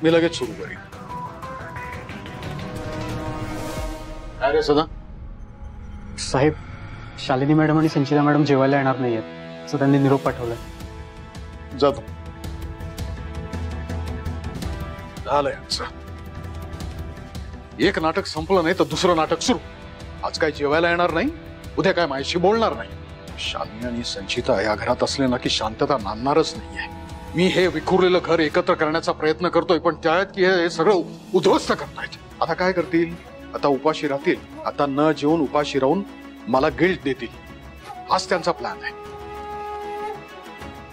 मी लगेच सुरू करीन. अरे सदा साहेब, शालिनी मॅडम आणि संचिता मॅडम जेवायला येणार नाहीयेत असं त्यांनी निरोप पाठवलाय. जातो. झालंय आमचं. एक नाटक संपलं नाही तर दुसरं नाटक सुरू. आज काय जेवायला येणार नाही, उद्या काय माझ्याशी बोलणार नाही. शालिनी आणि संचिता या घरात असले ना की शांतता नांदणारच नाहीये. मी हे विखुरलेलं घर एकत्र करण्याचा प्रयत्न करतोय, पण त्यात की हे सगळं उद्ध्वस्त करतायत. आता काय करतील? आता उपाशी राहतील. आता न जेवून उपाशी राहून मला गिल्ट देतील. हाच त्यांचा प्लॅन आहे.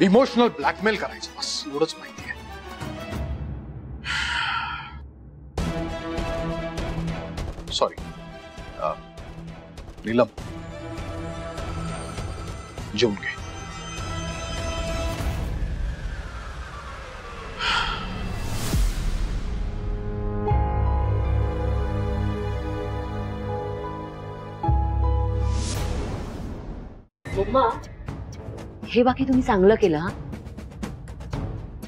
इमोशनल ब्लॅकमेल करायचं, बस एवढंच माहिती आहे. सॉरी नीलम, जेवून घे. मम्मा, हे बाकी तुम्ही चांगलं केलं हा.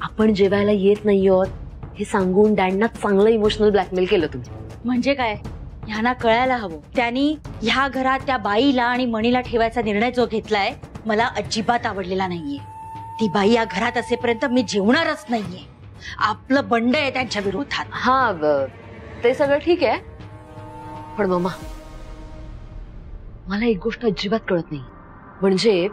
आपण जेवायला येत नाही आहोत हे सांगून डॅडना चांगलं इमोशनल ब्लॅकमेल केलं तुम्ही. म्हणजे काय, ह्यांना कळायला हवं. त्यांनी ह्या घरात त्या बाईला आणि मणीला ठेवायचा निर्णय जो घेतलाय मला अजिबात आवडलेला नाहीये. ती बाई या घरात असेपर्यंत मी जेवणारच नाहीये. आपलं बंड आहे त्यांच्या विरोधात. हा, ते सगळं ठीक आहे, पण मम्मा मला एक गोष्ट अजिबात कळत नाही. म्हणजे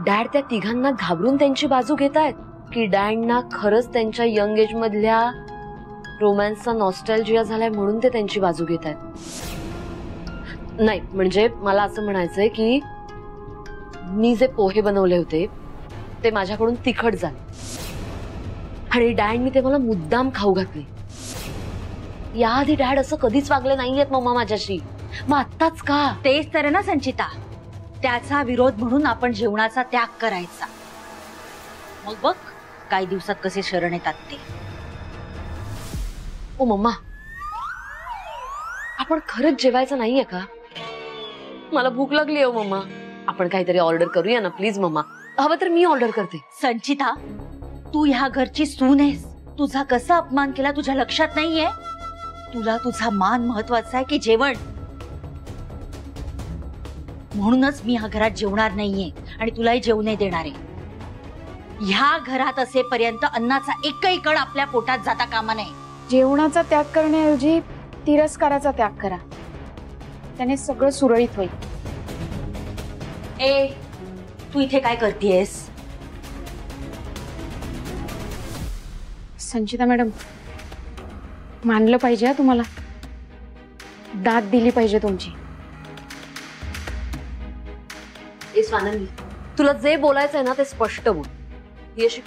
डॅड त्या तिघांना घाबरून त्यांची बाजू घेत आहेत की डॅडना खरंच त्यांच्या यंग एज मधल्या रोमॅन्सचा नॉस्टॅल्जिया झालाय म्हणून ते त्यांची बाजू घेत आहेत. नाही, म्हणजे मला असं म्हणायचंय की मी जे पोहे बनवले होते ते माझ्याकडून तिखट झाले आणि डॅडनी ते मला मुद्दाम खाऊ घातले. याआधी डॅड असं कधीच वागले नाहीयेत मम्मा माझ्याशी. मग आत्ताच का? तेच तर ना संचिता, त्याचा विरोध म्हणून आपण जेवणाचा त्याग करायचा. मग बघ काही दिवसात कसे शरण येतात ते. ओ मम्मा, आपण खरंच जेवायचं नाहीये का? मला भूक लागली हो मम्मा. आपण काहीतरी ऑर्डर करूया ना प्लीज मम्मा. हवं तर मी ऑर्डर करते. संचिता, तू ह्या घरची सून आहेस. तुझा कसा अपमान केला तुझ्या लक्षात नाहीये? तुला तुझा मान महत्वाचा आहे की जेवण? म्हणूनच मी ह्या घरात जेवणार नाहीये आणि तुलाही जेवू नाही देणार आहे. ह्या घरात असेपर्यंत अन्नाचा एकही कण आपल्या पोटात जाता कामा नये. जेवणाचा त्याग करण्याऐवजी तिरस्काराचा त्याग करा, त्याने सगळं सुरळीत होईल. ए, तू इथे काय करतेयस? संचिता मॅडम, मानलं पाहिजे हा तुम्हाला. दाद दिली पाहिजे तुमची. स्वानंदी, तुला जे बोलायचंय ना ते स्पष्ट बोल. ही अशी